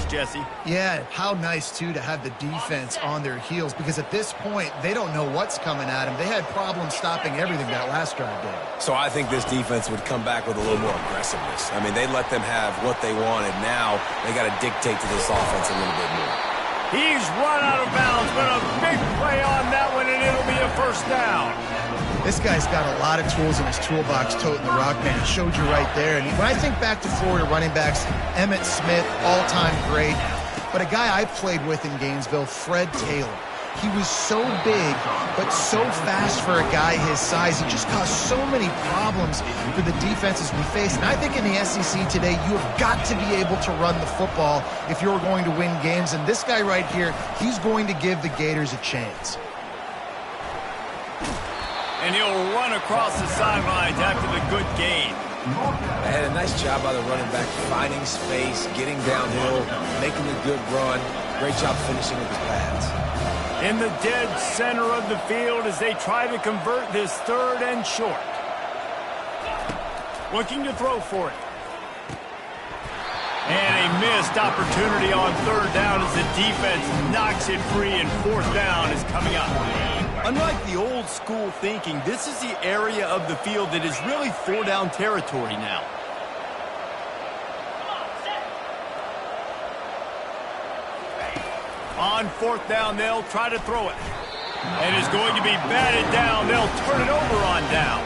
place, Jesse. Yeah, how nice, too, to have the defense on their heels, because at this point, they don't know what's coming at them. They had problems stopping everything that last drive did. So I think this defense would come back with a little more aggressiveness. I mean, they let them have what they wanted. Now they got to dictate to this offense a little bit more. He's run out of bounds, but a big play on that one, and it'll be a first down. This guy's got a lot of tools in his toolbox, toting the rock, man. Showed you right there. And when I think back to Florida running backs, Emmitt Smith, all-time great. But a guy I played with in Gainesville, Fred Taylor. He was so big, but so fast for a guy his size. He just caused so many problems for the defenses we face. And I think in the SEC today, you have got to be able to run the football if you're going to win games. And this guy right here, he's going to give the Gators a chance. And he'll run across the sidelines after the good gain. They had a nice job by the running back, finding space, getting downhill, making a good run. Great job finishing with his pads. In the dead center of the field as they try to convert this third and short. Looking to throw for it. And a missed opportunity on third down as the defense knocks it free, and fourth down is coming up. Unlike the old school thinking, this is the area of the field that is really four-down territory now. On fourth down, they'll try to throw it. And it's going to be batted down. They'll turn it over on down.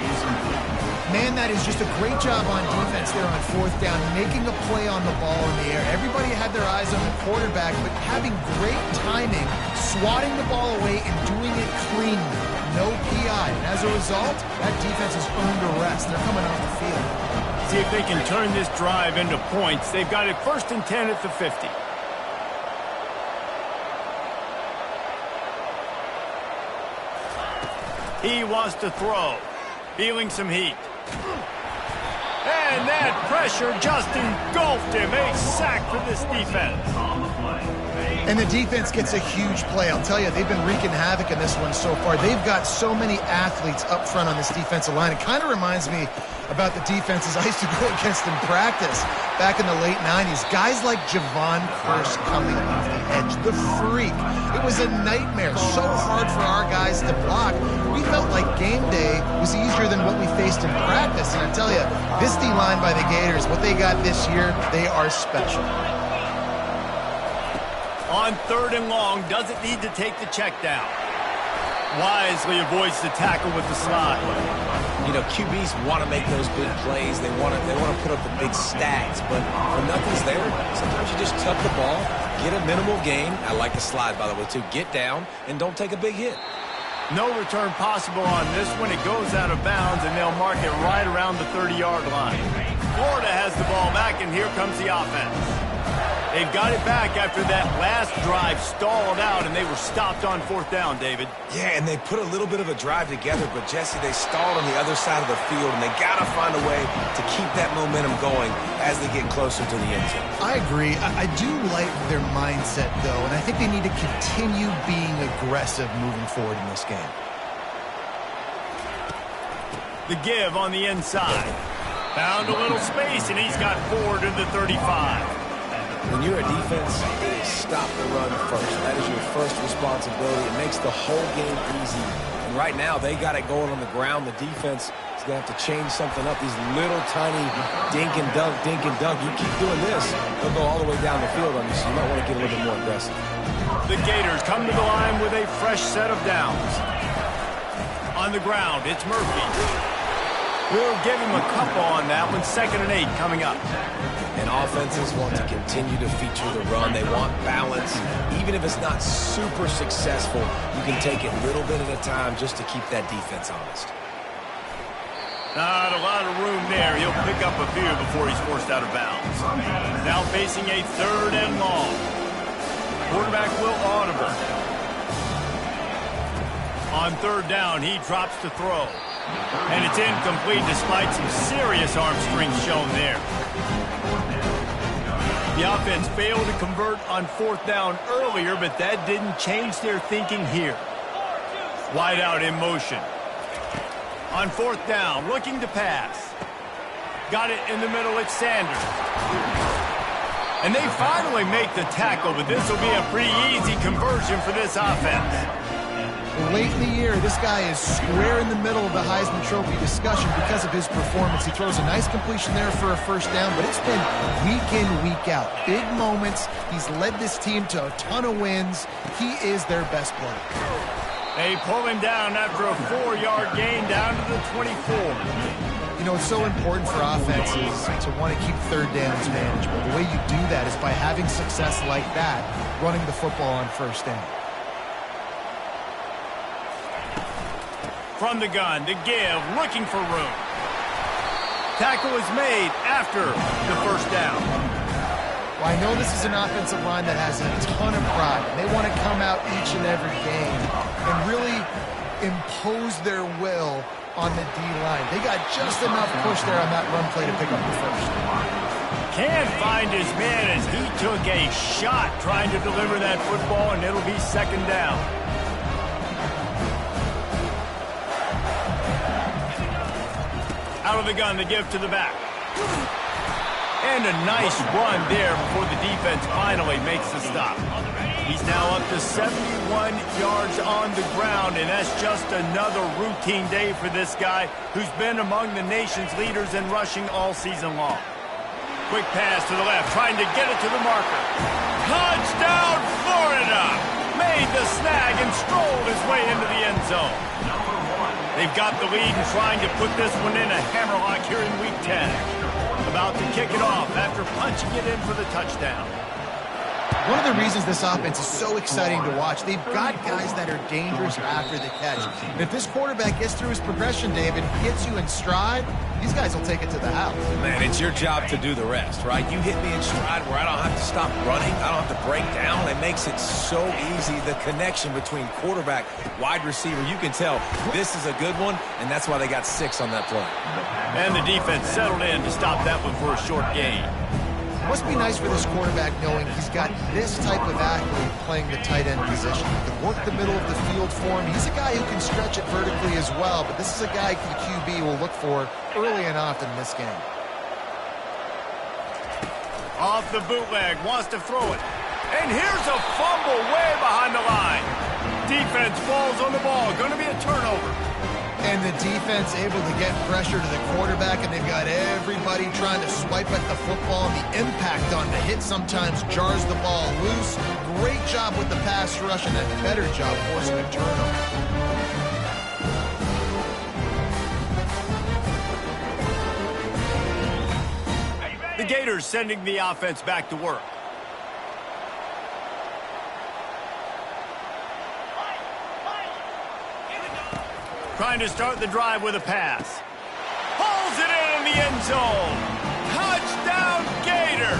Man, that is just a great job on defense there on fourth down, making a play on the ball in the air. Everybody had their eyes on the quarterback, but having great timing, swatting the ball away and doing it cleanly. No PI. And as a result, that defense has earned a rest. They're coming off the field. See if they can turn this drive into points. They've got it 1st and 10 at the 50. He wants to throw. Feeling some heat. And that pressure just engulfed him. A sack for this defense. And the defense gets a huge play. I'll tell you, they've been wreaking havoc in this one so far. They've got so many athletes up front on this defensive line. It kind of reminds me about the defenses I used to go against in practice back in the late 90s. Guys like Javon Curse coming off the edge, the freak. It was a nightmare, so hard for our guys to block. We felt like game day was easier than what we faced in practice. And I tell you, this D-line by the Gators, what they got this year, they are special. On third and long, doesn't need to take the check down. Wisely avoids the tackle with the slide. You know, QBs want to make those big plays. They want to put up the big stats, but when nothing's there, sometimes you just tuck the ball, get a minimal gain. I like the slide, by the way, too. Get down and don't take a big hit. No return possible on this one. It goes out of bounds, and they'll mark it right around the 30-yard line. Florida has the ball back, and here comes the offense. They've got it back after that last drive stalled out, and they were stopped on fourth down, David. Yeah, and they put a little bit of a drive together, but, Jesse, they stalled on the other side of the field, and they got to find a way to keep that momentum going as they get closer to the end zone. I agree. I do like their mindset, though, and I think they need to continue being aggressive moving forward in this game. The give on the inside. Found a little space, and he's got 4 to the 35. When you're a defense, stop the run first. That is your first responsibility. It makes the whole game easy. And right now, they got it going on the ground. The defense is going to have to change something up. These little tiny dink and dunk, dink and dunk. You keep doing this, they'll go all the way down the field on you, so you might want to get a little bit more aggressive. The Gators come to the line with a fresh set of downs. On the ground, it's Murphy. We'll give him a couple on that one. 2nd and 8 coming up. And offenses want to continue to feature the run. They want balance. Even if it's not super successful, you can take it little bit at a time just to keep that defense honest. Not a lot of room there. He'll pick up a few before he's forced out of bounds. Now facing a 3rd and long. Quarterback Will Audibert. On 3rd down, he drops to throw. And it's incomplete despite some serious arm strength shown there. The offense failed to convert on 4th down earlier, but that didn't change their thinking here. Wide out in motion. On 4th down, looking to pass. Got it in the middle, it's Sanders. And they finally make the tackle, but this will be a pretty easy conversion for this offense. Late in the year, this guy is square in the middle of the Heisman Trophy discussion because of his performance. He throws a nice completion there for a first down, but it's been week in, week out. Big moments. He's led this team to a ton of wins. He is their best player. They pull him down after a 4-yard gain down to the 24. You know, it's so important for offenses to want to keep third downs manageable. The way you do that is by having success like that, running the football on first down. From the gun, to give, looking for room. Tackle is made after the first down. Well, I know this is an offensive line that has a ton of pride. They want to come out each and every game and really impose their will on the D-line. They got just enough push there on that run play to pick up the first. Can't find his man as he took a shot trying to deliver that football, and it'll be second down. Out of the gun, to give to the back. And a nice run there before the defense finally makes the stop. He's now up to 71 yards on the ground, and that's just another routine day for this guy who's been among the nation's leaders in rushing all season long. Quick pass to the left, trying to get it to the marker. Touchdown, Florida! Made the snag and strolled his way into the end zone. They've got the lead and trying to put this one in a hammerlock here in Week 10. About to kick it off after punching it in for the touchdown. One of the reasons this offense is so exciting to watch, they've got guys that are dangerous after the catch. And if this quarterback gets through his progression, David, gets you in stride, these guys will take it to the house. Man, it's your job to do the rest, right? You hit me in stride where I don't have to stop running. I don't have to break down. It makes it so easy. The connection between quarterback, wide receiver, you can tell this is a good one, and that's why they got 6 on that play. And the defense settled in to stop that one for a short gain. It must be nice for this quarterback knowing he's got this type of athlete playing the tight end position. He can work the middle of the field for him. He's a guy who can stretch it vertically as well, but this is a guy the QB will look for early and often in this game. Off the bootleg, wants to throw it. And here's a fumble way behind the line. Defense falls on the ball. Going to be a turnover. And the defense able to get pressure to the quarterback, and they've got everybody trying to swipe at the football, and the impact on the hit sometimes jars the ball loose. Great job with the pass rush, and a better job forcing a turnover. The Gators sending the offense back to work. Trying to start the drive with a pass. Pulls it in the end zone. Touchdown, Gator.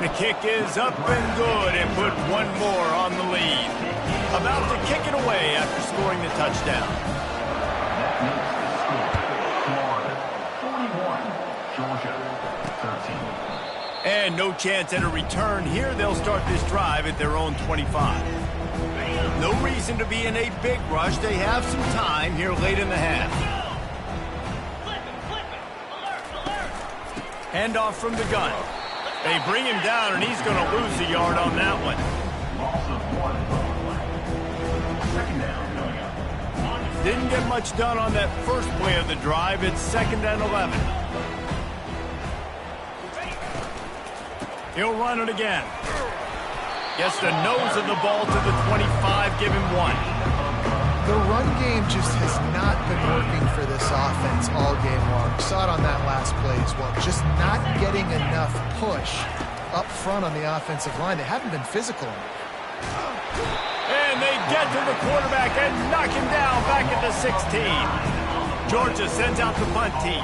The kick is up and good and put one more on the lead. About to kick it away after scoring the touchdown. And no chance at a return here. They'll start this drive at their own 25. No reason to be in a big rush. They have some time here late in the half. Handoff from the gun. They bring him down, and he's going to lose a yard on that one. Didn't get much done on that first play of the drive. It's 2nd and 11. He'll run it again. Gets the nose of the ball to the 25, give him 1. The run game just has not been working for this offense all game long. We saw it on that last play as well. Just not getting enough push up front on the offensive line. They haven't been physical enough. And they get to the quarterback and knock him down back at the 16. Georgia sends out the punt team.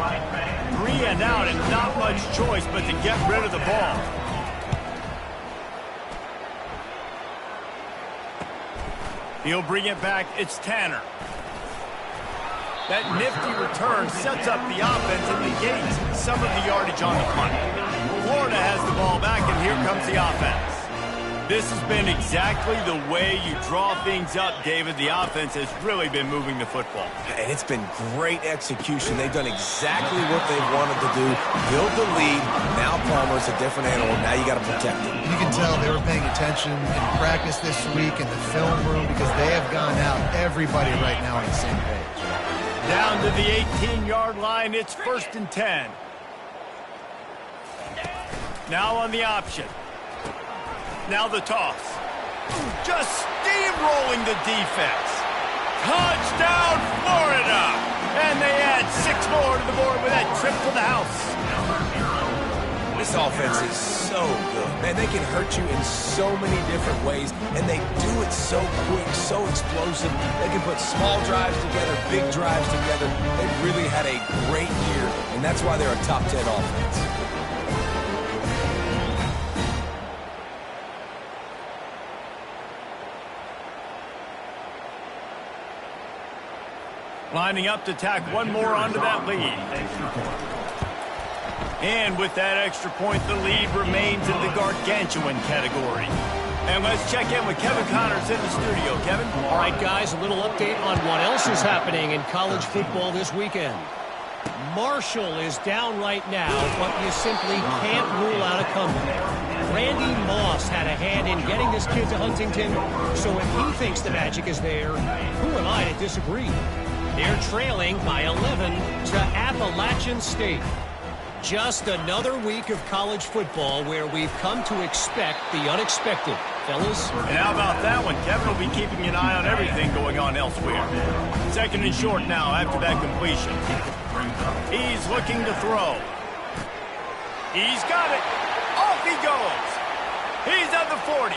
3 and out and not much choice but to get rid of the ball. He'll bring it back. It's Tanner. That nifty return sets up the offense and negates some of the yardage on the punt. Florida has the ball back, and here comes the offense. This has been exactly the way you draw things up, David. The offense has really been moving the football. And it's been great execution. They've done exactly what they wanted to do. Build the lead. Now Palmer's a different animal. Now you got to protect him. You can tell they were paying attention in practice this week in the film room because they have gone out, everybody right now on the same page. Down to the 18-yard line, it's 1st and 10. Now on the option. Now the toss. Just steamrolling the defense. Touchdown, Florida! And they add 6 more to the board with that trip to the house. This offense is so good. Man, they can hurt you in so many different ways, and they do it so quick, so explosive. They can put small drives together, big drives together. They really had a great year, and that's why they're a top 10 offense. Lining up to tack one more onto that lead. And with that extra point, the lead remains in the gargantuan category. And let's check in with Kevin Connors in the studio. Kevin? All right, guys, a little update on what else is happening in college football this weekend. Marshall is down right now, but you simply can't rule out a comeback. Randy Moss had a hand in getting this kid to Huntington, so if he thinks the magic is there, who am I to disagree? They're trailing by 11 to Appalachian State. Just another week of college football where we've come to expect the unexpected. Fellas? And how about that one? Kevin will be keeping an eye on everything going on elsewhere. 2nd and short now after that completion. He's looking to throw. He's got it. Off he goes. He's at the 40.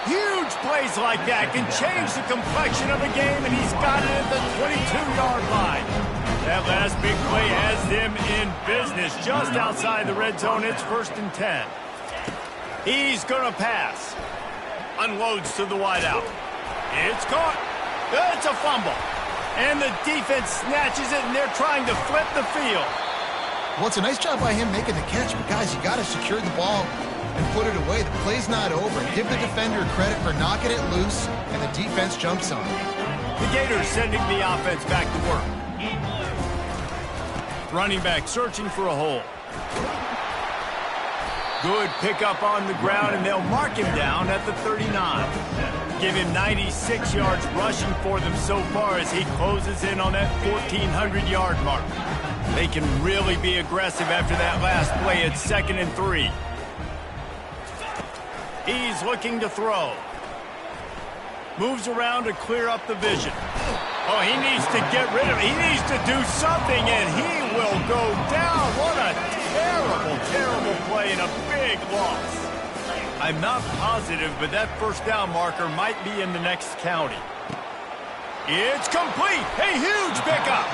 Huge plays like that can change the complexion of a game, and he's got it at the 22-yard line. That last big play has them in business just outside the red zone. It's 1st and 10. He's going to pass. Unloads to the wideout. It's caught. It's a fumble. And the defense snatches it, and they're trying to flip the field. Well, it's a nice job by him making the catch, but guys, you got to secure the ball and put it away. The play's not over. Give the defender credit for knocking it loose, and the defense jumps on it. The Gators sending the offense back to work. Running back searching for a hole. Good pickup on the ground, and they'll mark him down at the 39. Give him 96 yards rushing for them so far as he closes in on that 1,400-yard mark. They can really be aggressive after that last play. It's 2nd and 3. He's looking to throw. Moves around to clear up the vision. Oh, he needs to get rid of it. He needs to do something, and he will go down. What a terrible, terrible play and a big loss. I'm not positive, but that 1st down marker might be in the next county. It's complete. A huge pickup.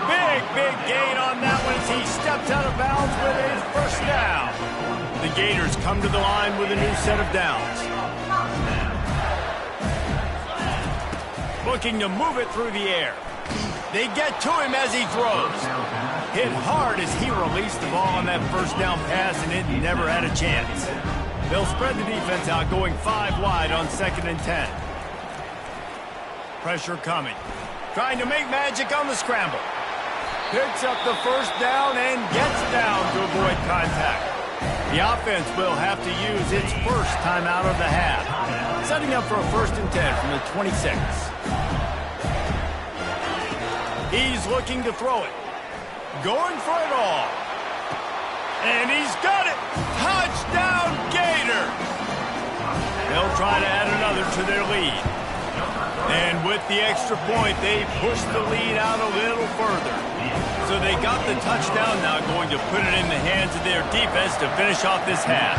Big, big gain on that one as he steps out of bounds with a 1st down. The Gators come to the line with a new set of downs. Looking to move it through the air. They get to him as he throws. Hit hard as he released the ball on that 1st down pass, and it never had a chance. They'll spread the defense out, going 5 wide on 2nd and 10. Pressure coming. Trying to make magic on the scramble. Picks up the 1st down and gets down to avoid contact. The offense will have to use its 1st timeout of the half. Setting up for a 1st and 10 from the 26. He's looking to throw it. Going for it all. And he's got it. Touchdown, Gator. They'll try to add another to their lead. And with the extra point, they push the lead out a little further. So they got the touchdown, now going to put it in the hands of their defense to finish off this half.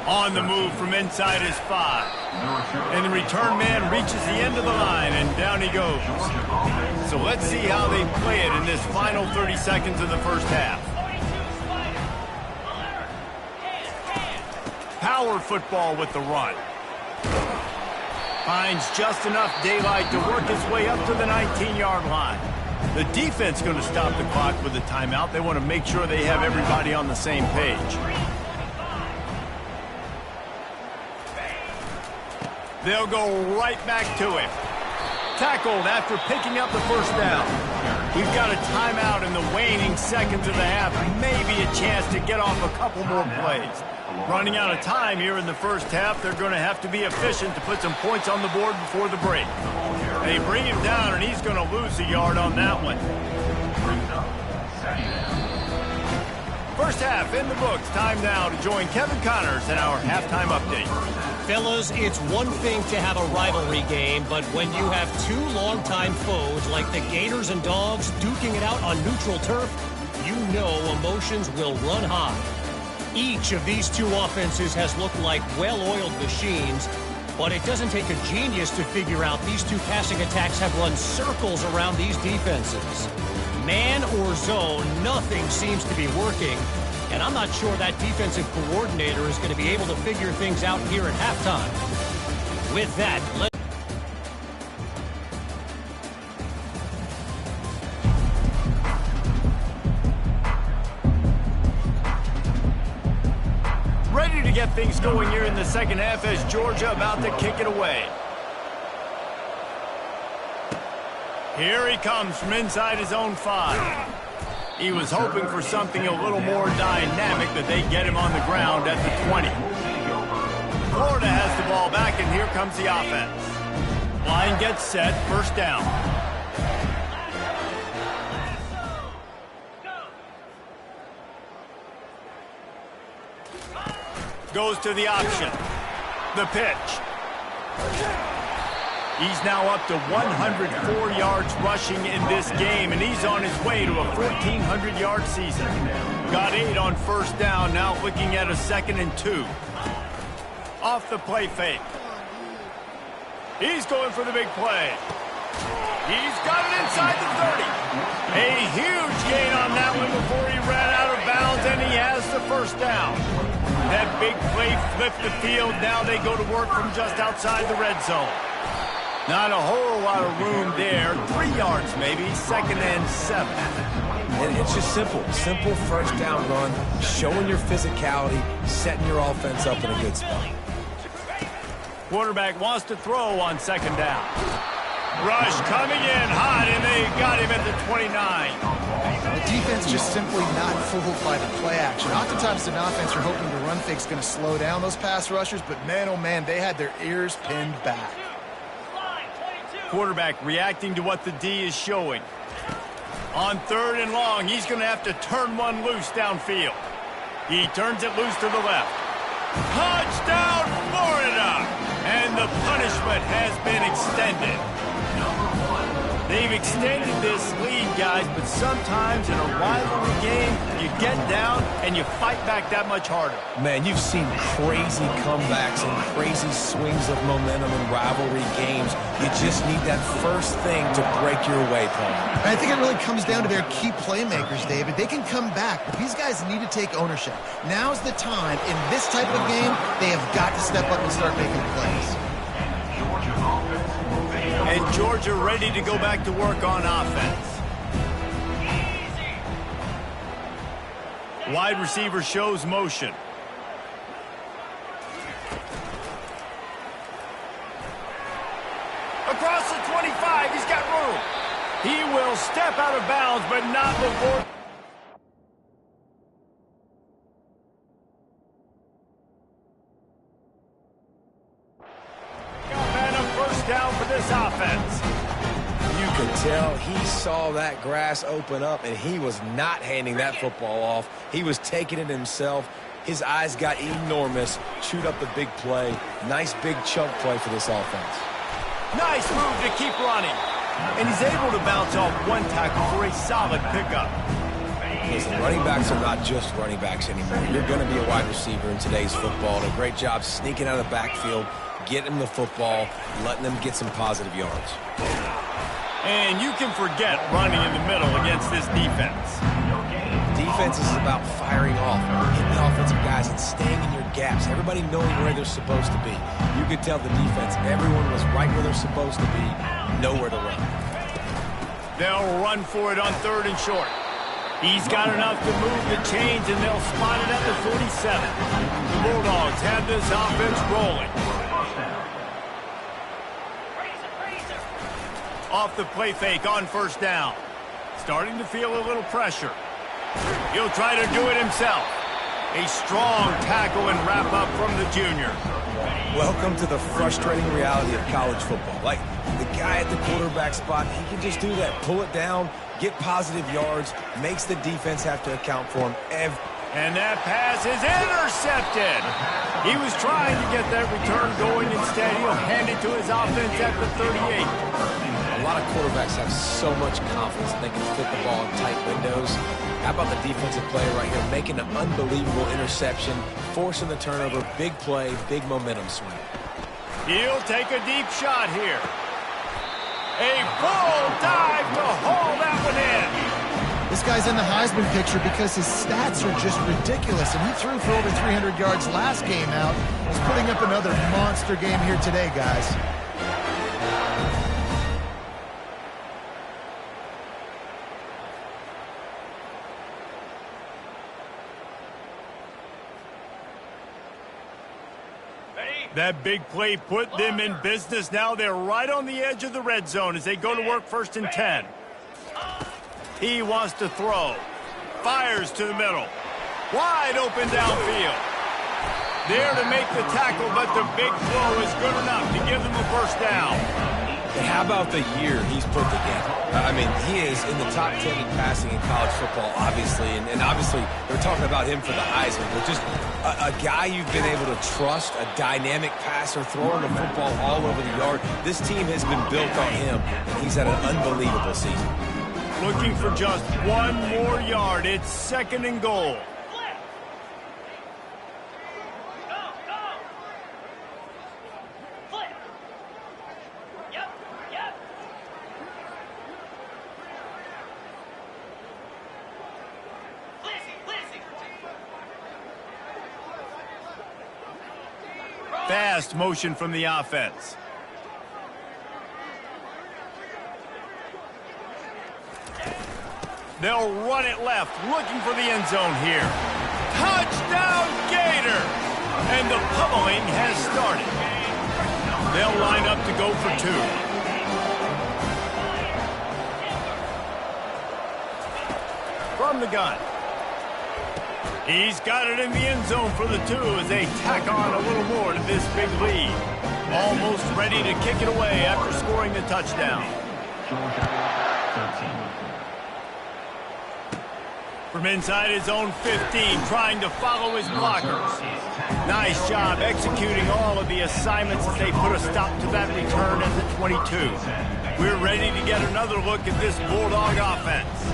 On the move from inside his 5. And the return man reaches the end of the line, and down he goes. So let's see how they play it in this final 30 seconds of the 1st half. Power football with the run. Finds just enough daylight to work his way up to the 19-yard line. The defense going to stop the clock with a timeout. They want to make sure they have everybody on the same page. They'll go right back to him. Tackled after picking up the first down. We've got a timeout in the waning seconds of the half. Maybe a chance to get off a couple more plays. Running out of time here in the first half. They're going to have to be efficient to put some points on the board before the break. They bring him down, and he's going to lose a yard on that one. First half in the books. Time now to join Kevin Connors in our halftime update. Fellas, it's one thing to have a rivalry game, but when you have two longtime foes like the Gators and Dogs duking it out on neutral turf, you know emotions will run high. Each of these two offenses has looked like well-oiled machines, but it doesn't take a genius to figure out these two passing attacks have run circles around these defenses. Man or zone, nothing seems to be working. And I'm not sure that defensive coordinator is going to be able to figure things out here at halftime. With that, ready to get things going here in the second half as Georgia about to kick it away. Here he comes from inside his own 5. He was hoping for something a little more dynamic, that they get him on the ground at the 20. Florida has the ball back, and here comes the offense. Line gets set, first down. Goes to the option. The pitch. He's now up to 104 yards rushing in this game, and he's on his way to a 1,400-yard season. Got 8 on first down, now looking at a 2nd and 2. Off the play fake. He's going for the big play. He's got it inside the 30. A huge gain on that one before he ran out of bounds, and he has the first down. That big play flipped the field. Now they go to work from just outside the red zone. Not a whole lot of room there. 3 yards maybe, 2nd and 7. And it's just simple first down run, showing your physicality, setting your offense up in a good spot. Quarterback wants to throw on 2nd down. Rush coming in hot, and they got him at the 29. The defense just simply not fooled by the play action. Oftentimes, an offense you're hoping the run fake's going to slow down those pass rushers, but man, oh man, they had their ears pinned back. Quarterback reacting to what the D is showing. On 3rd and long, he's going to have to turn one loose downfield. He turns it loose to the left. Touchdown, Florida! And the punishment has been extended. They've extended this lead, guys, but sometimes in a rivalry game, you get down and you fight back that much harder. Man, you've seen crazy comebacks and crazy swings of momentum in rivalry games. You just need that first thing to break your way, Paul. I think it really comes down to their key playmakers, David. They can come back, but these guys need to take ownership. Now's the time. In this type of game, they have got to step up and start making plays. And Georgia ready to go back to work on offense. Wide receiver shows motion. Across the 25, he's got room. He will step out of bounds, but not before. And a first down for this offense. You could tell he saw that grass open up, and he was not handing that football off. He was taking it himself. His eyes got enormous, chewed up the big play. Nice big chunk play for this offense. Nice move to keep running. And he's able to bounce off one tackle for a solid pickup. Listen, running backs are not just running backs anymore. You're going to be a wide receiver in today's football. And a great job sneaking out of the backfield, getting them the football, letting them get some positive yards. And you can forget running in the middle against this defense. Defense is about firing off, hitting the offensive guys and staying in your gaps. Everybody knowing where they're supposed to be. You could tell the defense, everyone was right where they're supposed to be, nowhere to run. They'll run for it on 3rd and short. He's got enough to move the chains, and they'll spot it at the 47. The Bulldogs have this offense rolling. Off the play fake on 1st down. Starting to feel a little pressure. He'll try to do it himself. A strong tackle and wrap up from the junior. Welcome to the frustrating reality of college football. Like, the guy at the quarterback spot, he can just do that. Pull it down, get positive yards, makes the defense have to account for him. And that pass is intercepted. He was trying to get that return going. Instead, he'll hand it to his offense at the 38. A lot of quarterbacks have so much confidence that they can fit the ball in tight windows. How about the defensive player right here, making an unbelievable interception, forcing the turnover, big play, big momentum swing. He'll take a deep shot here. A full dive to haul that one in. This guy's in the Heisman picture because his stats are just ridiculous, and he threw for over 300 yards last game out. He's putting up another monster game here today, guys. That big play put them in business. Now they're right on the edge of the red zone as they go to work 1st and 10. He wants to throw. Fires to the middle. Wide open downfield. There to make the tackle, but the big throw is good enough to give them a 1st down. And how about the year he's put together? I mean, he is in the top 10 in passing in college football, obviously. And obviously, they're talking about him for the Heisman. But just a guy you've been able to trust, a dynamic passer, throwing the football all over the yard. This team has been built on him, and he's had an unbelievable season. Looking for just 1 more yard. It's 2nd and goal. Fast motion from the offense. They'll run it left, looking for the end zone here. Touchdown, Gator! And the pummeling has started. They'll line up to go for 2. From the gun. He's got it in the end zone for the 2 as they tack on a little more to this big lead. Almost ready to kick it away after scoring the touchdown. From inside his own 15, trying to follow his blockers. Nice job executing all of the assignments as they put a stop to that return at the 22. We're ready to get another look at this Bulldog offense.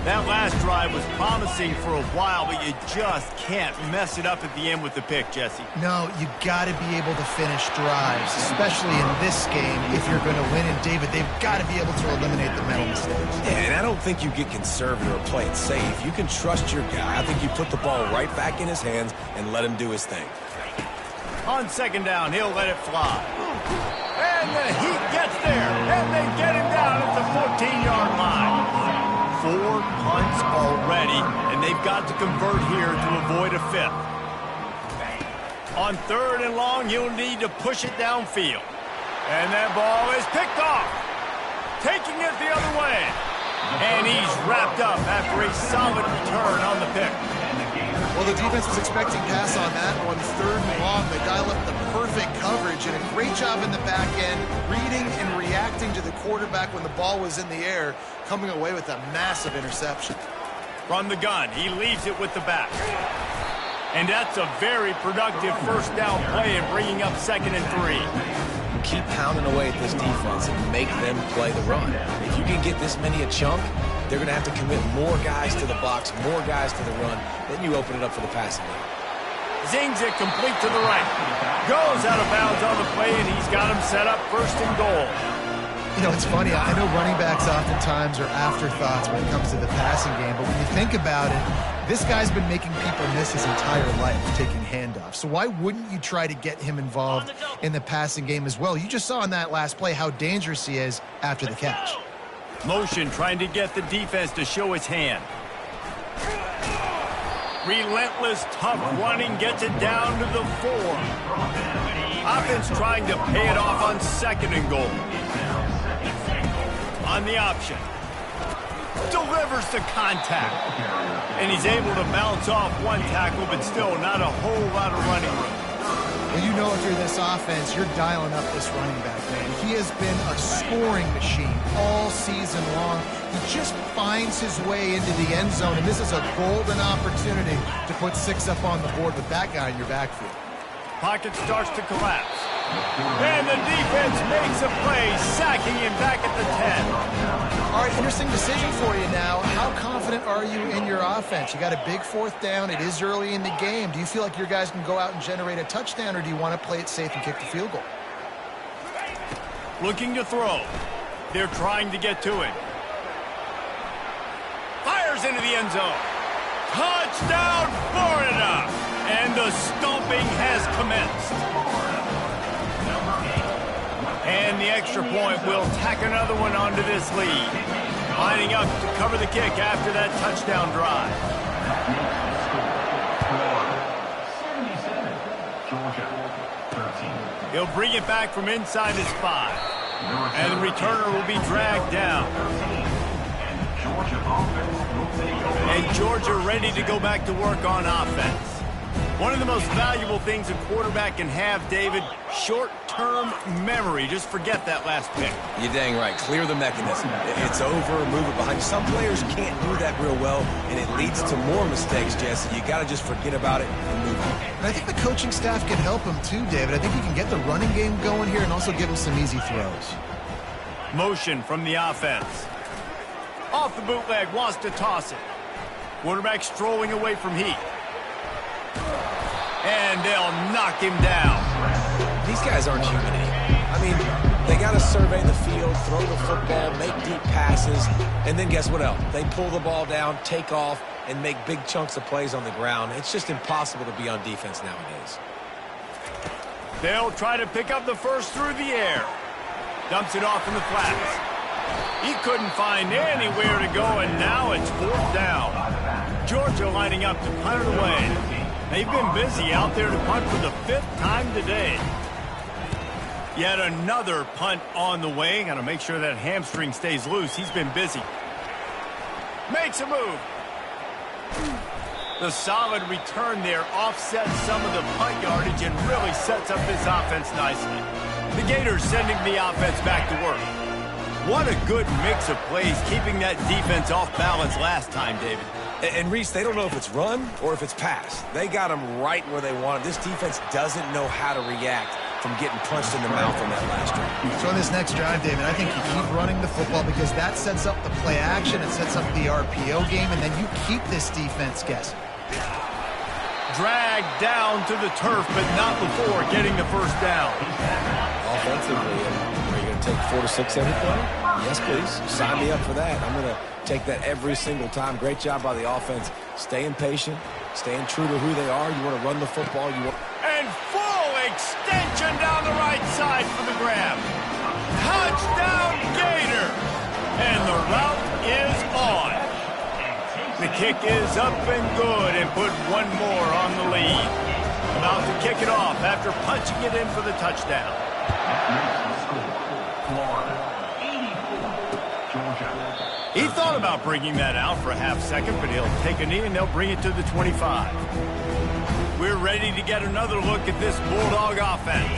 That last drive was promising for a while, but you just can't mess it up at the end with the pick, Jesse. No, you got to be able to finish drives, especially in this game if you're going to win. And, David, they've got to be able to eliminate the mental mistakes. Yeah, and I don't think you get conservative or play it safe. You can trust your guy. I think you put the ball right back in his hands and let him do his thing. On 2nd down, he'll let it fly. And the Heat gets there, and they get him down at the 14-yard line. 4 punts already, and they've got to convert here to avoid a 5th. On 3rd and long, he'll need to push it downfield. And that ball is picked off. Taking it the other way. And he's wrapped up after a solid return on the pick. Well, the defense was expecting pass on that one. 3rd and long, they dial up the perfect coverage and a great job in the back end, reading and reacting to the quarterback when the ball was in the air, coming away with a massive interception. From the gun, he leaves it with the back. And that's a very productive 1st down play in bringing up 2nd and 3. Keep pounding away at this defense and make them play the run. If you can get this many a chunk, they're going to have to commit more guys to the box, more guys to the run. Then you open it up for the passing game. Zings it complete to the right. Goes out of bounds on the play, and he's got him set up 1st and goal. You know, it's funny. I know running backs oftentimes are afterthoughts when it comes to the passing game, but when you think about it, this guy's been making people miss his entire life taking handoffs. So why wouldn't you try to get him involved in the passing game as well? You just saw in that last play how dangerous he is after the catch. Motion trying to get the defense to show its hand. Relentless, tough running gets it down to the 4. Offense trying to pay it off on 2nd and goal. On the option. Delivers the contact. And he's able to bounce off one tackle, but still not a whole lot of running room. Well, you know if you're this offense, you're dialing up this running back, man. He has been a scoring machine all season long. He just finds his way into the end zone, and this is a golden opportunity to put 6 up on the board with that guy in your backfield. Pocket starts to collapse. And the defense makes a play, sacking him back at the 10. All right, interesting decision for you now. How confident are you in your offense? You got a big 4th down. It is early in the game. Do you feel like your guys can go out and generate a touchdown, or do you want to play it safe and kick the field goal? Looking to throw. They're trying to get to him. Fires into the end zone. Touchdown, Florida! And the stomping has commenced. And the extra point will tack another one onto this lead. Lining up to cover the kick after that touchdown drive. He'll bring it back from inside his 5. And the returner will be dragged down. And Georgia ready to go back to work on offense. One of the most valuable things a quarterback can have, David, short-term memory. Just forget that last pick. You're dang right. Clear the mechanism. It's over, move it behind. Some players can't do that real well, and it leads to more mistakes, Jesse. You got to just forget about it and move on. And I think the coaching staff can help him too, David. I think he can get the running game going here and also give him some easy throws. Motion from the offense. Off the bootleg, wants to toss it. Quarterback strolling away from heat. And they'll knock him down. These guys aren't human anymore. I mean, they got to survey the field, throw the football, make deep passes, and then guess what else? They pull the ball down, take off, and make big chunks of plays on the ground. It's just impossible to be on defense nowadays. They'll try to pick up the first through the air. Dumps it off in the flats. He couldn't find anywhere to go, and now it's 4th down. Georgia lining up to punt it away. They've been busy out there to punt for the 5th time today. Yet another punt on the way. Got to make sure that hamstring stays loose. He's been busy. Makes a move. The solid return there offsets some of the punt yardage and really sets up this offense nicely. The Gators sending the offense back to work. What a good mix of plays, keeping that defense off balance last time, David. And Reese, they don't know if it's run or if it's pass. They got them right where they want them. This defense doesn't know how to react from getting punched in the mouth on that last drive. So on this next drive, David, I think you keep running the football because that sets up the play action, it sets up the RPO game, and then you keep this defense guessing. Dragged down to the turf, but not before getting the first down. Offensively, are you going to take 4 to 6 every play? Yes, please. Sign me up for that. I'm going to take that every single time. Great job by the offense. Staying patient, staying true to who they are. You want to run the football. And full extension down the right side for the grab. Touchdown, Gator! And the route is on. The kick is up and good and put one more on the lead. About to kick it off after punching it in for the touchdown. He thought about bringing that out for a half second, but he'll take a knee and they'll bring it to the 25. We're ready to get another look at this Bulldog offense.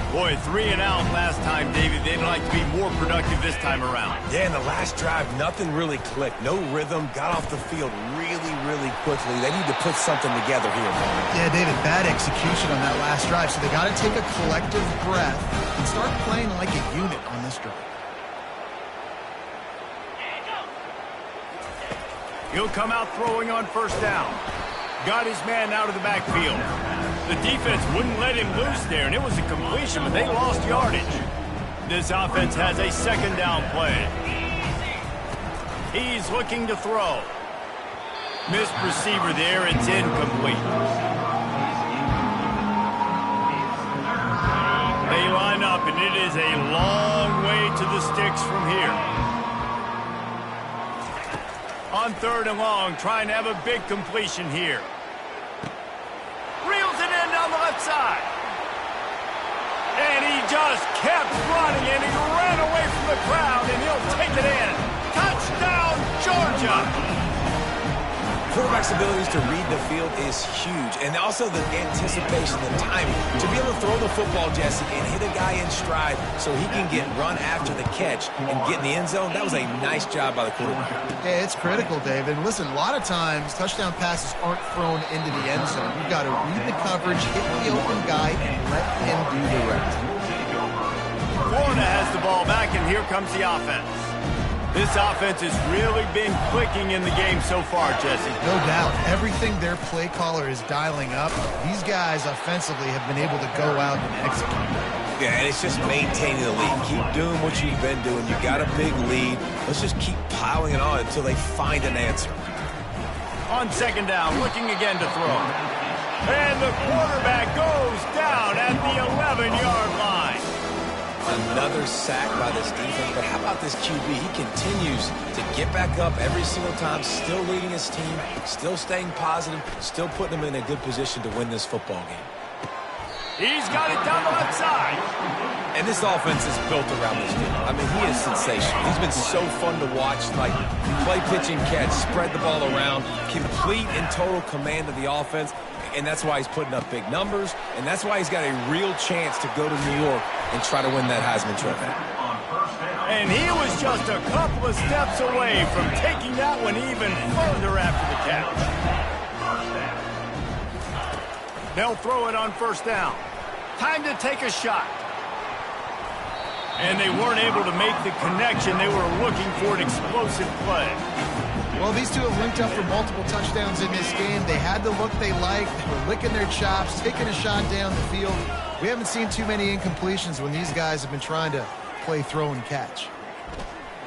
Boy, 3 and out last time, David. They'd like to be more productive this time around. Yeah, in the last drive, nothing really clicked. No rhythm, got off the field really, really quickly. They need to put something together here, man. Yeah, David, bad execution on that last drive, so they got to take a collective breath and start playing like a unit on this drive. He'll come out throwing on first down. Got his man out of the backfield. The defense wouldn't let him loose there, and it was a completion, but they lost yardage. This offense has a second down play. He's looking to throw. Missed receiver there. It's incomplete. They line up, and it is a long way to the sticks from here. on 3rd and long, trying to have a big completion here. Reels it in down the left side. And he just kept running, and he ran away from the crowd, and he'll take it in. Touchdown, Georgia! Quarterback's abilities to read the field is huge, and also the anticipation, the timing. To be able to throw the football, Jesse, and hit a guy in stride so he can get run after the catch and get in the end zone, that was a nice job by the quarterback. Yeah, it's critical, David. And listen, a lot of times touchdown passes aren't thrown into the end zone. You've got to read the coverage, hit the open guy, and let him do the rest. Florida has the ball back, and here comes the offense. This offense has really been clicking in the game so far, Jesse. No doubt. Everything their play caller is dialing up, these guys offensively have been able to go out and execute. Yeah, and it's just maintaining the lead. Keep doing what you've been doing. You got a big lead. Let's just keep piling it on until they find an answer. On 2nd down, looking again to throw. And the quarterback goes down at the 11-yard line. Another sack by this defense, but how about this QB? He continues to get back up every single time, still leading his team, still staying positive, still putting them in a good position to win this football game. He's got it down the left side. And this offense is built around this dude. I mean, he is sensational. He's been so fun to watch, like play, pitch, and catch, spread the ball around, complete and total command of the offense. And that's why he's putting up big numbers, and that's why he's got a real chance to go to New York and try to win that Heisman Trophy. And he was just a couple of steps away from taking that one even further after the catch. They'll throw it on 1st down. Time to take a shot. And they weren't able to make the connection. They were looking for an explosive play. Well, these two have linked up for multiple touchdowns in this game. They had the look they liked. They were licking their chops, taking a shot down the field. We haven't seen too many incompletions when these guys have been trying to play throw and catch.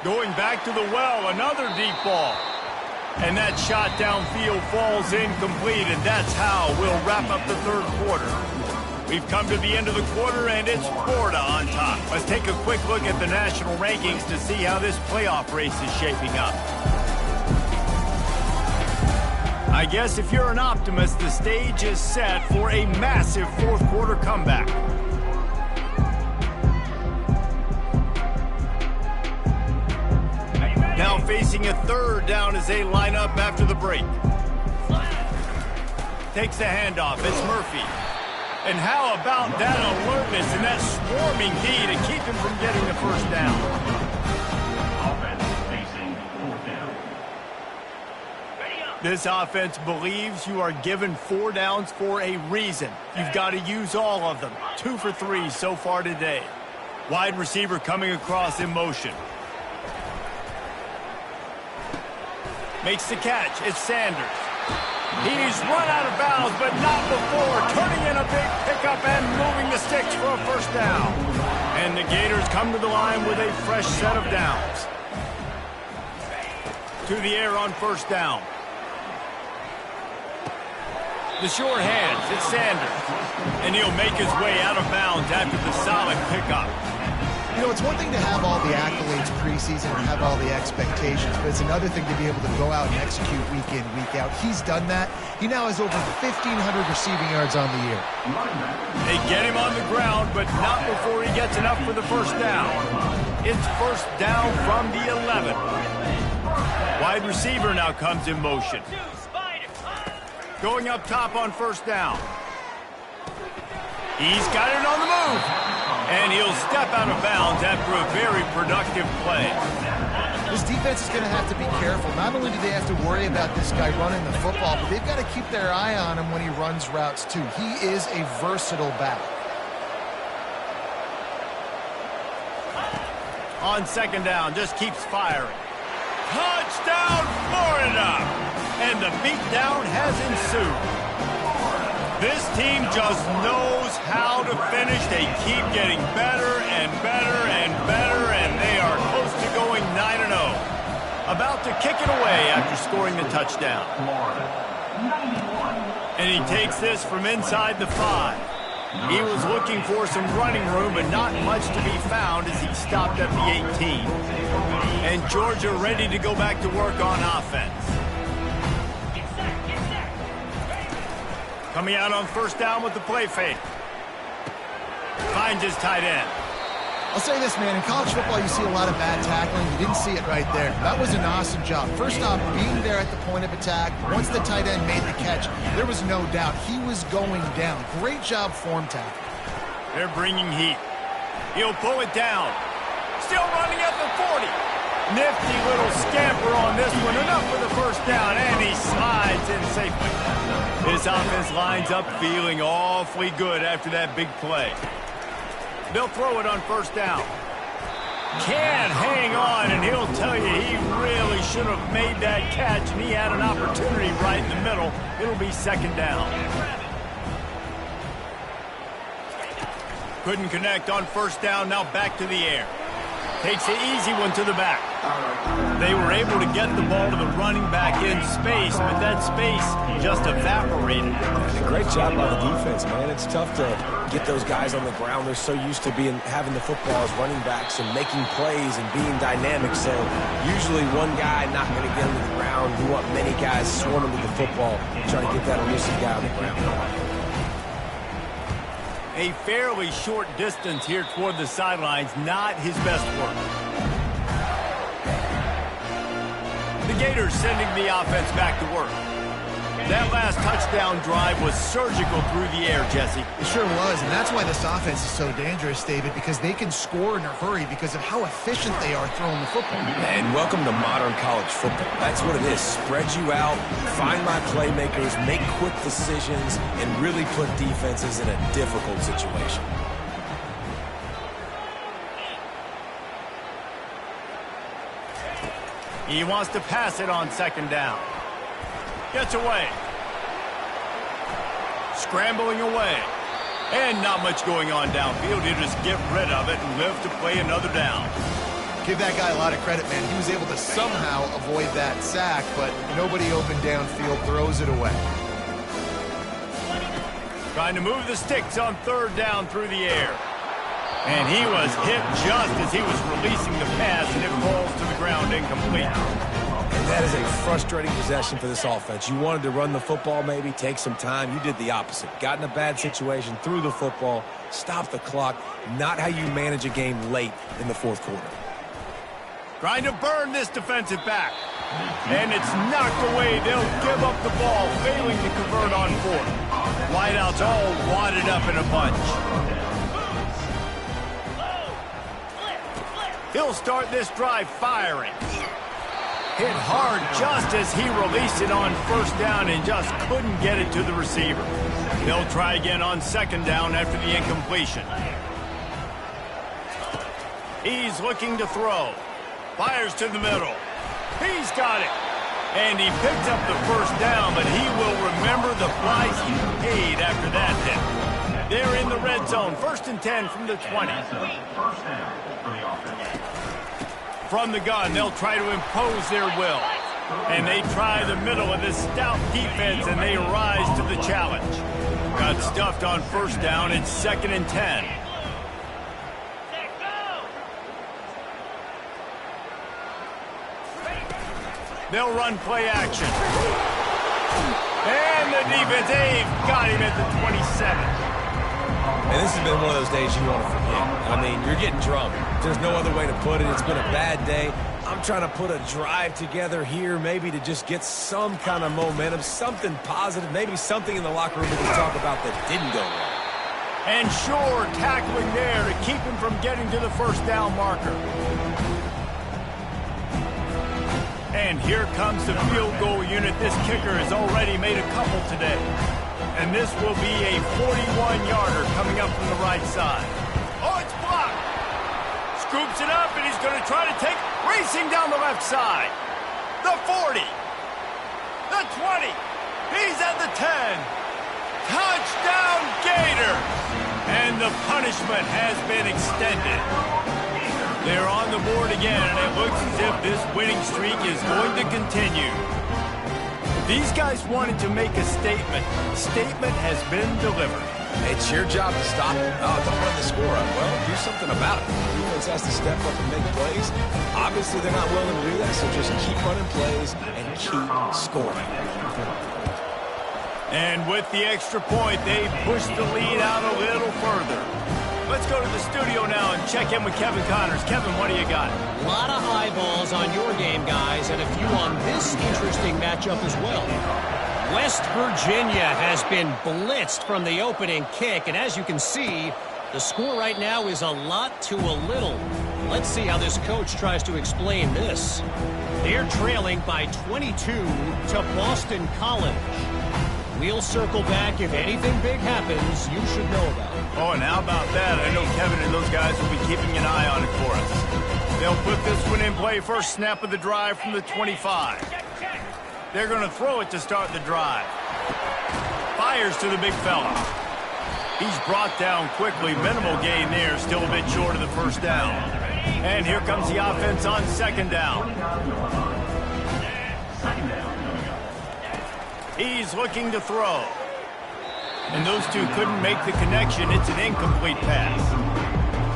Going back to the well, another deep ball. And that shot downfield falls incomplete, and that's how we'll wrap up the 3rd quarter. We've come to the end of the quarter, and it's Florida on top. Let's take a quick look at the national rankings to see how this playoff race is shaping up. I guess if you're an optimist, the stage is set for a massive 4th quarter comeback. Now facing a 3rd down as they line up after the break. Takes the handoff. It's Murphy. And how about that alertness and that swarming D to keep him from getting the 1st down? This offense believes you are given 4 downs for a reason. You've got to use all of them. 2 for 3 so far today. Wide receiver coming across in motion. Makes the catch. It's Sanders. He's run out of bounds, but not before turning in a big pickup and moving the sticks for a 1st down. And the Gators come to the line with a fresh set of downs. To the air on 1st down. The short hands, it's Sanders. And he'll make his way out of bounds after the solid pickup. You know, it's one thing to have all the accolades preseason and have all the expectations, but it's another thing to be able to go out and execute week in, week out. He's done that. He now has over 1,500 receiving yards on the year. They get him on the ground, but not before he gets enough for the 1st down. It's 1st down from the 11. Wide receiver now comes in motion. Going up top on 1st down. He's got it on the move. And he'll step out of bounds after a very productive play. This defense is going to have to be careful. Not only do they have to worry about this guy running the football, but they've got to keep their eye on him when he runs routes too. He is a versatile back. On 2nd down, just keeps firing. Touchdown, Florida! And the beatdown has ensued. This team just knows how to finish. They keep getting better and better and better, and they are close to going 9-0. About to kick it away after scoring the touchdown. And he takes this from inside the 5. He was looking for some running room, but not much to be found as he stopped at the 18. And Georgia ready to go back to work on offense. Coming out on first down with the play fake. Finds his tight end. I'll say this, man. In college football, you see a lot of bad tackling. You didn't see it right there. That was an awesome job. First off, being there at the point of attack. Once the tight end made the catch, there was no doubt he was going down. Great job form tackle. They're bringing heat. He'll pull it down. Still running at the 40. Nifty little scamper on this one. Enough for the first down, and he slides in safely. This offense lines up feeling awfully good after that big play. They'll throw it on first down. Can't hang on, and he'll tell you he really should have made that catch, and he had an opportunity right in the middle. It'll be second down. Couldn't connect on first down, now back to the air. Takes the easy one to the back. They were able to get the ball to the running back in space, but that space just evaporated. Great job by the defense, man. It's tough to get those guys on the ground. They're so used to having the football as running backs and making plays and being dynamic. So usually one guy not going to get him to the ground. You want many guys swarming with the football, trying to get that elusive guy on the ground. A fairly short distance here toward the sidelines, not his best work. The Gators sending the offense back to work. That last touchdown drive was surgical through the air, Jesse. It sure was, and that's why this offense is so dangerous, David, because they can score in a hurry because of how efficient they are throwing the football. And welcome to modern college football. That's what it is. Spread you out, find my playmakers, make quick decisions, and really put defenses in a difficult situation. He wants to pass it on second down. Gets away. Scrambling away. And not much going on downfield. He'll just get rid of it and live to play another down. Give that guy a lot of credit, man. He was able to somehow avoid that sack, but nobody open downfield, throws it away. Trying to move the sticks on third down through the air. And he was hit just as he was releasing the pass, and it falls to the ground incomplete. And that is a frustrating possession for this offense. You wanted to run the football, maybe take some time. You did the opposite. Got in a bad situation, threw the football, stopped the clock. Not how you manage a game late in the fourth quarter. Trying to burn this defensive back. And it's knocked away. They'll give up the ball, failing to convert on fourth. Wideouts all wadded up in a bunch. He'll start this drive firing. Hit hard just as he released it on first down and just couldn't get it to the receiver. They'll try again on second down after the incompletion. He's looking to throw. Fires to the middle. He's got it. And he picks up the first down, but he will remember the price he paid after that hit. They're in the red zone. 1st and 10 from the 20. From the gun, they'll try to impose their will. And they try the middle of this stout defense, and they rise to the challenge. Got stuffed on first down. It's 2nd and 10. They'll run play action. And the defense, they've got him at the 27. And this has been one of those days you want to forget. I mean, you're getting drunk. There's no other way to put it. It's been a bad day. I'm trying to put a drive together here, maybe to just get some kind of momentum, something positive, maybe something in the locker room we can talk about that didn't go wrong. And sure, tackling there to keep him from getting to the first down marker. And here comes the field goal unit. This kicker has already made a couple today. And this will be a 41-yarder coming up from the right side. Oh, it's blocked. Scoops it up, and he's going to try to take racing down the left side. The 40. The 20. He's at the 10. Touchdown, Gator. And the punishment has been extended. They're on the board again, and it looks as if this winning streak is going to continue. These guys wanted to make a statement. The statement has been delivered. It's your job to stop it. Oh, don't run the score up. Well, do something about it. The defense has to step up and make plays. Obviously, they're not willing to do that, so just keep running plays and keep scoring. And with the extra point, they push the lead out a little further. Let's go to the studio now and check in with Kevin Connors. Kevin, what do you got? A lot of eyeballs on your game, guys, and a few on this interesting matchup as well. West Virginia has been blitzed from the opening kick, and as you can see, the score right now is a lot to a little. Let's see how this coach tries to explain this. They're trailing by 22 to Boston College. We'll circle back if anything big happens you should know about. Oh, and how about that? I know Kevin and those guys will be keeping an eye on it for us. They'll put this one in play. First snap of the drive from the 25. They're going to throw it to start the drive. Fires to the big fella. He's brought down quickly. Minimal gain there. Still a bit short of the first down. And here comes the offense on second down. He's looking to throw. And those two couldn't make the connection. It's an incomplete pass.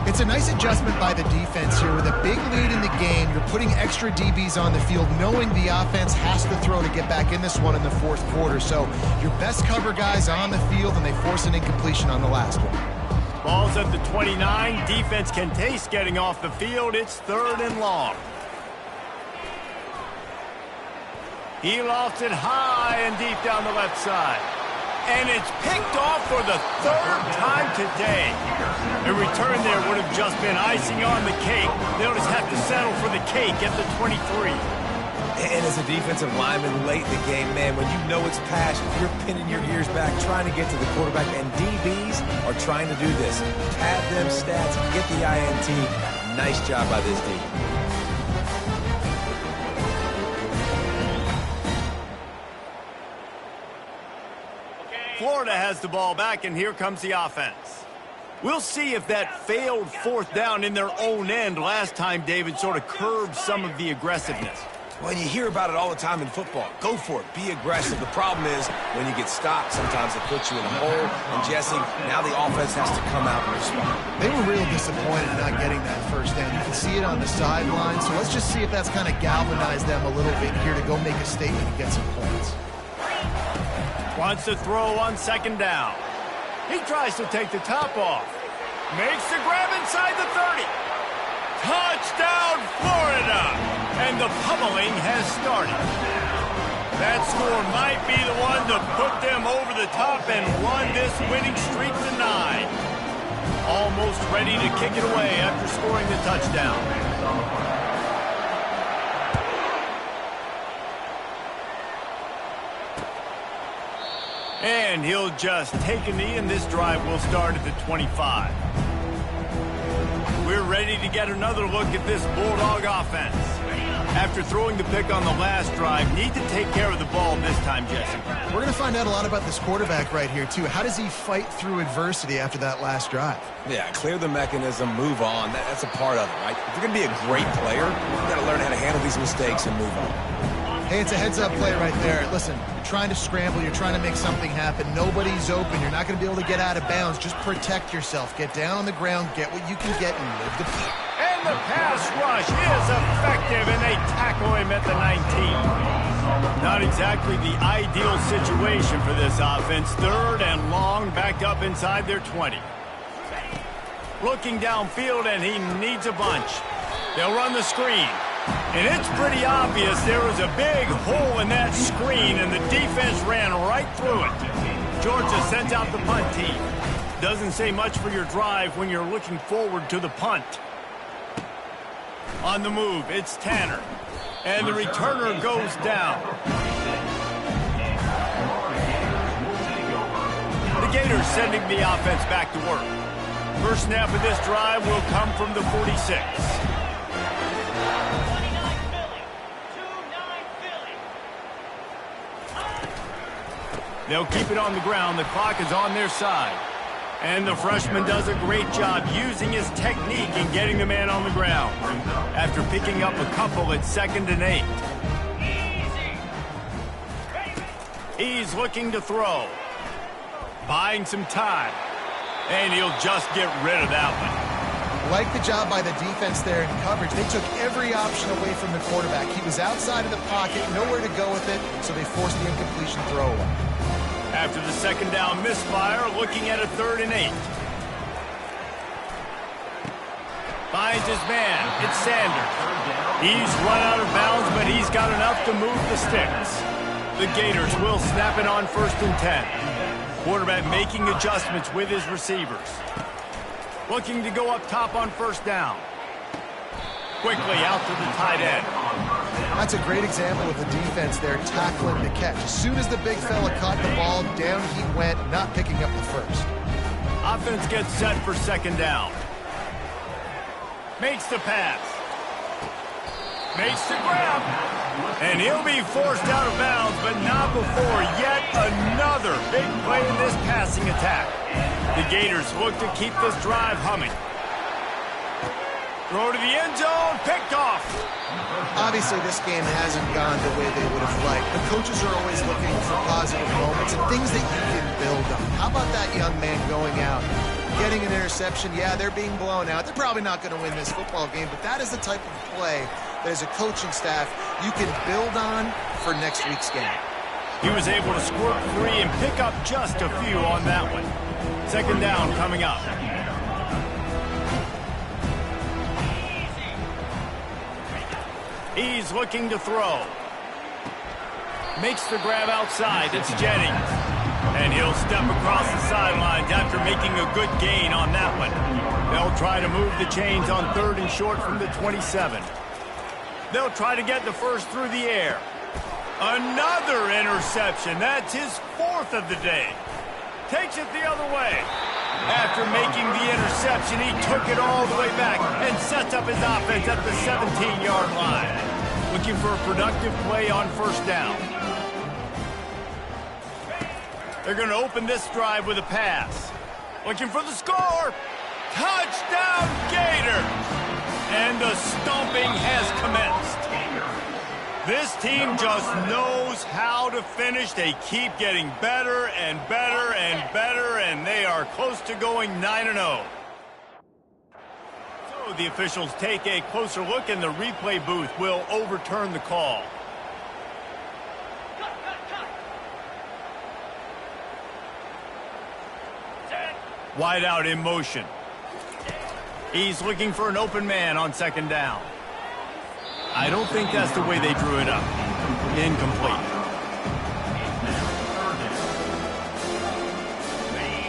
It's a nice adjustment by the defense here. With a big lead in the game, you're putting extra DBs on the field, knowing the offense has to throw to get back in this one in the fourth quarter. So your best cover guys on the field, and they force an incompletion on the last one. Ball's at the 29. Defense can taste getting off the field. It's 3rd and long. He lofts it high and deep down the left side. And it's picked off for the 3rd time today. A return there would have just been icing on the cake. They'll just have to settle for the cake at the 23. And as a defensive lineman late in the game, man, when you know it's passion, you're pinning your ears back, trying to get to the quarterback, and DBs are trying to do this. Pad them stats, get the INT. Nice job by this D. Florida has the ball back, and here comes the offense. We'll see if that failed 4th down in their own end last time, David, sort of curbed some of the aggressiveness. Well, you hear about it all the time in football. Go for it. Be aggressive. The problem is when you get stopped, sometimes it puts you in a hole. And, Jesse, now the offense has to come out and respond. They were real disappointed in not getting that first down. You can see it on the sideline. So let's just see if that's kind of galvanized them a little bit here to go make a statement and get some points. Wants to throw on second down. He tries to take the top off. Makes the grab inside the 30. Touchdown, Florida! And the pummeling has started. That score might be the one to put them over the top and run this winning streak to 9. Almost ready to kick it away after scoring the touchdown. And he'll just take a knee, and this drive will start at the 25. We're ready to get another look at this Bulldog offense. After throwing the pick on the last drive, need to take care of the ball this time, Jesse. We're going to find out a lot about this quarterback right here, too. How does he fight through adversity after that last drive? Yeah, clear the mechanism, move on. That's a part of it, right? If you're going to be a great player, you've got to learn how to handle these mistakes and move on. Hey, it's a heads-up play right there. Listen, you're trying to scramble. You're trying to make something happen. Nobody's open. You're not going to be able to get out of bounds. Just protect yourself. Get down on the ground. Get what you can get and live the play. And the pass rush is effective, and they tackle him at the 19. Not exactly the ideal situation for this offense. 3rd and long, back up inside their 20. Looking downfield, and he needs a bunch. They'll run the screen. And it's pretty obvious there was a big hole in that screen, and the defense ran right through it. Georgia sends out the punt team. Doesn't say much for your drive when you're looking forward to the punt. On the move, it's Tanner. And the returner goes down. The Gators sending the offense back to work. First snap of this drive will come from the 46. They'll keep it on the ground. The clock is on their side. And the freshman does a great job using his technique and getting the man on the ground. After picking up a couple at 2nd and 8. He's looking to throw. Buying some time. And he'll just get rid of that one. Like the job by the defense there in coverage. They took every option away from the quarterback. He was outside of the pocket, nowhere to go with it, so they forced the incompletion throw away. After the second down misfire, looking at a 3rd and 8. Finds his man. It's Sanders. He's run out of bounds, but he's got enough to move the sticks. The Gators will snap it on 1st and 10. Quarterback making adjustments with his receivers. Looking to go up top on 1st down. Quickly out to the tight end. That's a great example of the defense there tackling the catch. As soon as the big fella caught the ball, down he went, not picking up the first. Offense gets set for 2nd down. Makes the pass. Makes the grab. And he'll be forced out of bounds, but not before yet another big play in this passing attack. The Gators look to keep this drive humming. Throw to the end zone, picked off. Obviously, this game hasn't gone the way they would have liked. The coaches are always looking for positive moments and things that you can build on. How about that young man going out, getting an interception? Yeah, they're being blown out. They're probably not going to win this football game, but that is the type of play that as a coaching staff you can build on for next week's game. He was able to squirt free and pick up just a few on that one. 2nd down coming up. He's looking to throw. Makes the grab outside. It's Jennings. And he'll step across the sidelines after making a good gain on that one. They'll try to move the chains on 3rd and short from the 27. They'll try to get the first through the air. Another interception. That's his 4th of the day. Takes it the other way. After making the interception, he took it all the way back and sets up his offense at the 17-yard line. Looking for a productive play on 1st down. They're going to open this drive with a pass. Looking for the score. Touchdown, Gator! And the stomping has commenced. This team just knows how to finish. They keep getting better and better and better, and they are close to going 9-0. So the officials take a closer look, and the replay booth will overturn the call. Wide out in motion. He's looking for an open man on 2nd down. I don't think that's the way they drew it up. Incomplete.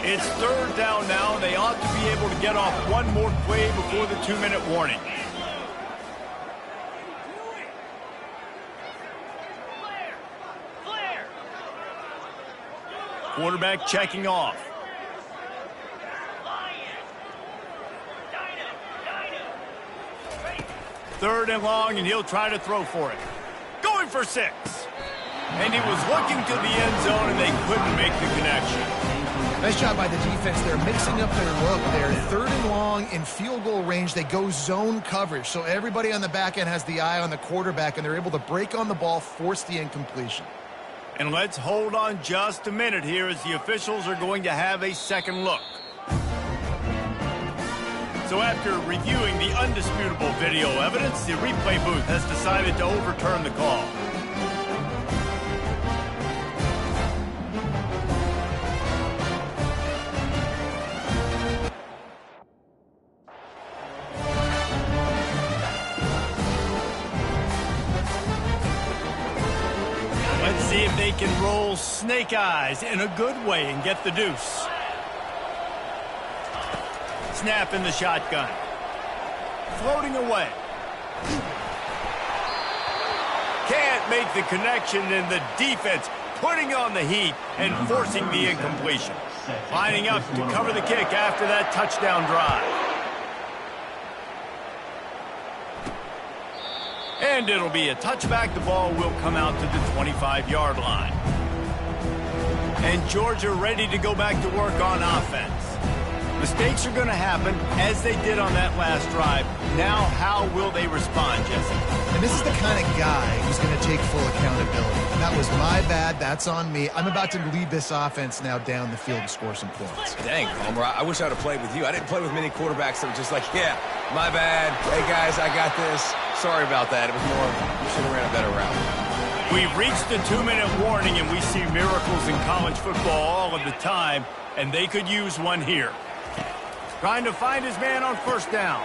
It's 3rd down now. They ought to be able to get off one more play before the 2-minute warning. Quarterback checking off. Third and long, and he'll try to throw for it. Going for 6. And he was looking to the end zone, and they couldn't make the connection. Nice job by the defense. They're mixing up their look. They're 3rd and long in field goal range. They go zone coverage, so everybody on the back end has the eye on the quarterback, and they're able to break on the ball, force the incompletion. And let's hold on just a minute here as the officials are going to have a second look. So after reviewing the undisputable video evidence, the replay booth has decided to overturn the call. Let's see if they can roll snake eyes in a good way and get the deuce. Snap in the shotgun. Floating away. Can't make the connection, and the defense putting on the heat and forcing the incompletion. Lining up to cover the kick after that touchdown drive. And it'll be a touchback. The ball will come out to the 25-yard line. And Georgia ready to go back to work on offense. Mistakes are going to happen, as they did on that last drive. Now, how will they respond, Jesse? And this is the kind of guy who's going to take full accountability. That was my bad. That's on me. I'm about to lead this offense now down the field to score some points. Dang, Homer, I wish I would have played with you. I didn't play with many quarterbacks that were just like, yeah, my bad. Hey, guys, I got this. Sorry about that. It was more, you should have ran a better route. We've reached the 2-minute warning, and we see miracles in college football all of the time, and they could use one here. Trying to find his man on first down.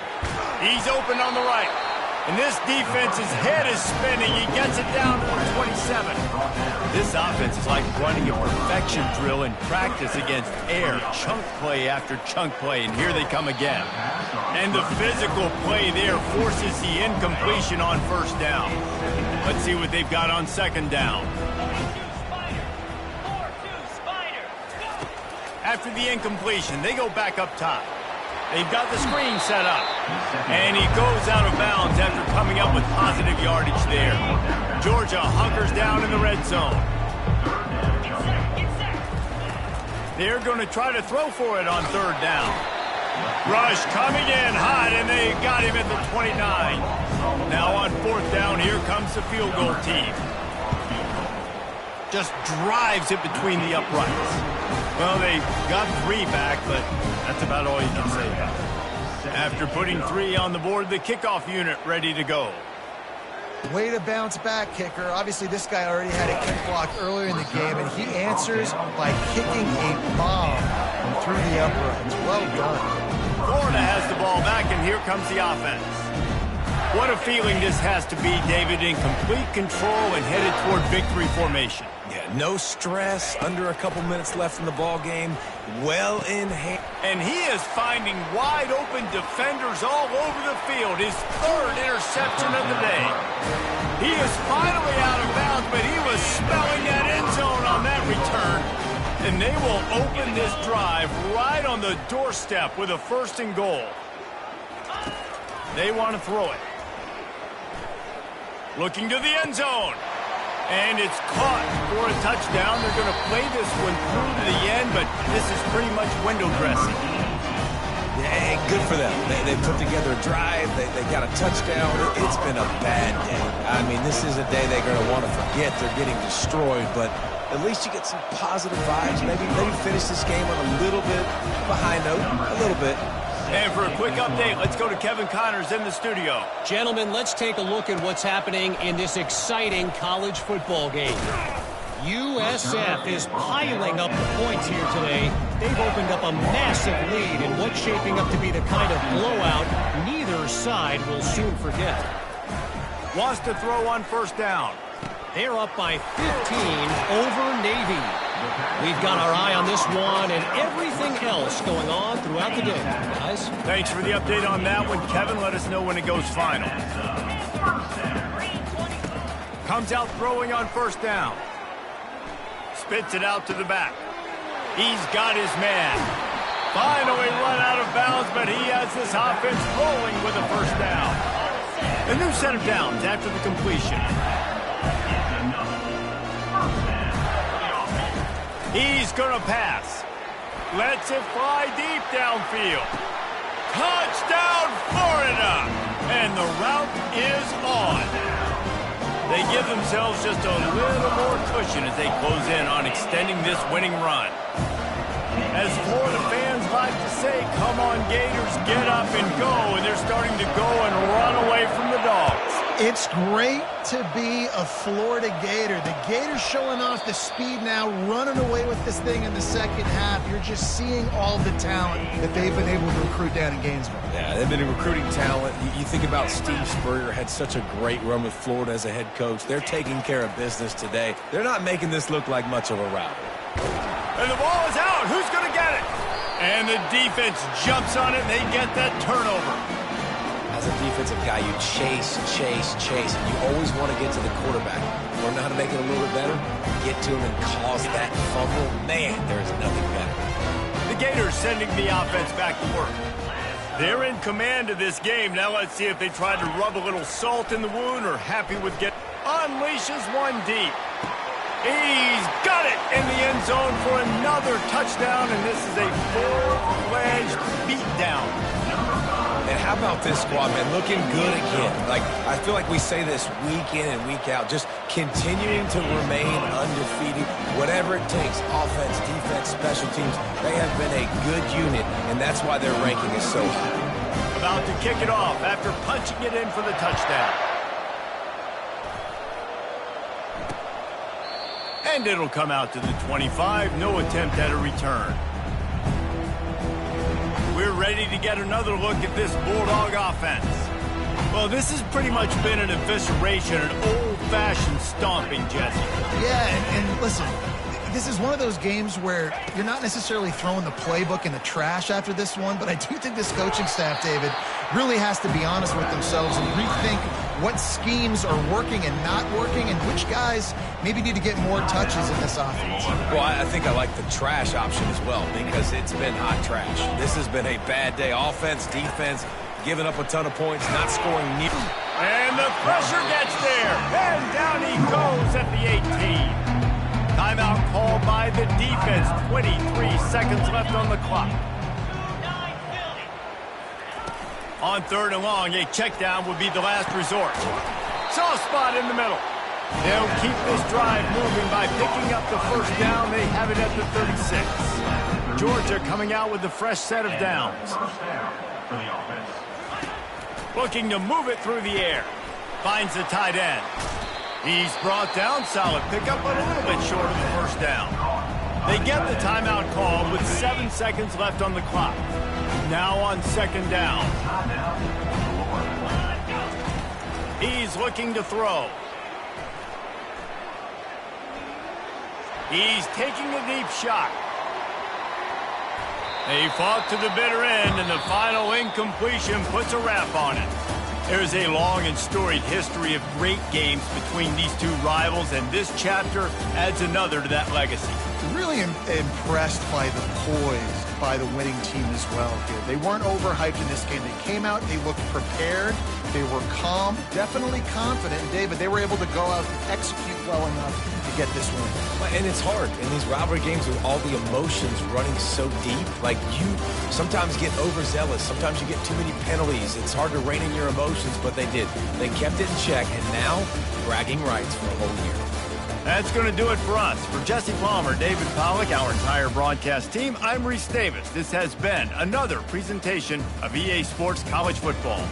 He's open on the right. And this defense's head is spinning. He gets it down to the 27. This offense is like running a perfection drill in practice against air. Chunk play after chunk play, and here they come again. And the physical play there forces the incompletion on first down. Let's see what they've got on second down. After the incompletion, they go back up top. They've got the screen set up. And he goes out of bounds after coming up with positive yardage there. Georgia hunkers down in the red zone. They're going to try to throw for it on third down. Rush coming in hot, and they got him at the 29. Now on fourth down, here comes the field goal team. Just drives it between the uprights. Well, they got 3 back, but that's about all you can say about it. After putting 3 on the board, the kickoff unit ready to go. Way to bounce back, kicker. Obviously, this guy already had a kick block earlier in the game, and he answers by kicking a bomb through the uprights. Well done. Florida has the ball back, and here comes the offense. What a feeling this has to be, David, in complete control and headed toward victory formation. Yeah, no stress, under a couple minutes left in the ball game, well in hand. And he is finding wide open defenders all over the field. His 3rd interception of the day. He is finally out of bounds, but he was smelling that end zone on that return. And they will open this drive right on the doorstep with a 1st and goal. They want to throw it. Looking to the end zone. And it's caught for a touchdown. They're going to play this one through to the end, but this is pretty much window dressing. Yeah, good for them. They put together a drive. They got a touchdown. It's been a bad day. I mean, this is a day they're going to want to forget. They're getting destroyed, but at least you get some positive vibes. Maybe finish this game on a little bit of a high note, a little bit. And for a quick update, let's go to Kevin Connors in the studio. Gentlemen, let's take a look at what's happening in this exciting college football game. USF is piling up the points here today. They've opened up a massive lead in what's shaping up to be the kind of blowout neither side will soon forget. Wants to throw on first down. They're up by 15 over Navy. We've got our eye on this one and everything else going on throughout the game, guys. Thanks for the update on that one, Kevin. Let us know when it goes final. Comes out throwing on first down. Spits it out to the back. He's got his man. Finally run out of bounds, but he has this offense rolling with a first down. A new set of downs after the completion. He's going to pass. Lets it fly deep downfield. Touchdown, Florida! And the route is on. They give themselves just a little more cushion as they close in on extending this winning run. As Florida fans like to say, come on, Gators, get up and go. And they're starting to go and run away from the Dogs. It's great to be a Florida Gator. The Gators showing off the speed now, running away with this thing in the second half. You're just seeing all the talent that they've been able to recruit down in Gainesville. Yeah, they've been recruiting talent. You think about Steve Spurrier, had such a great run with Florida as a head coach. They're taking care of business today. They're not making this look like much of a rout. And the ball is out. Who's going to get it? And the defense jumps on it, and they get that turnover. As a defensive guy, you chase, and you always want to get to the quarterback. You want to know how to make it a little bit better? Get to him and cause that fumble. Man, there is nothing better. The Gators sending the offense back to work. They're in command of this game. Now let's see if they try to rub a little salt in the wound or happy with get. Unleashes one deep. He's got it in the end zone for another touchdown, and this is a full-fledged beatdown. And how about this squad, man? Looking good again. Like, I feel like we say this week in and week out, just continuing to remain undefeated, whatever it takes, offense, defense, special teams. They have been a good unit, and that's why their ranking is so high. About to kick it off after punching it in for the touchdown. And it'll come out to the 25. No attempt at a return. We're ready to get another look at this Bulldog offense. Well, this has pretty much been an evisceration, an old-fashioned stomping, Jesse. Yeah, and listen, this is one of those games where you're not necessarily throwing the playbook in the trash after this one, but I do think this coaching staff, David, really has to be honest with themselves and rethink what schemes are working and not working and which guys maybe need to get more touches in this offense. Well, I think I like the trash option as well because it's been hot trash. This has been a bad day. Offense, defense, giving up a ton of points, not scoring near. And the pressure gets there. And down he goes at the 18. Timeout called by the defense. 23 seconds left on the clock. On 3rd and long, a check down would be the last resort. Soft spot in the middle. They'll keep this drive moving by picking up the first down. They have it at the 36. Georgia coming out with the fresh set of downs. Looking to move it through the air. Finds the tight end. He's brought down. Solid pickup, but a little bit short of the first down. They get the timeout called with 7 seconds left on the clock. Now on 2nd down. He's looking to throw. He's taking a deep shot. They fought to the bitter end, and the final incompletion puts a wrap on it. There's a long and storied history of great games between these two rivals, and this chapter adds another to that legacy. Really impressed by the poise by the winning team as well here. They weren't overhyped in this game. They came out, they looked prepared, they were calm, definitely confident. And David, they were able to go out and execute well enough to get this win. And it's hard in these rivalry games with all the emotions running so deep. Like, you sometimes get overzealous. Sometimes you get too many penalties. It's hard to rein in your emotions, but they did. They kept it in check, and now bragging rights for a whole year. That's going to do it for us. For Jesse Palmer, David Pollack, our entire broadcast team, I'm Reese Davis. This has been another presentation of EA Sports College Football.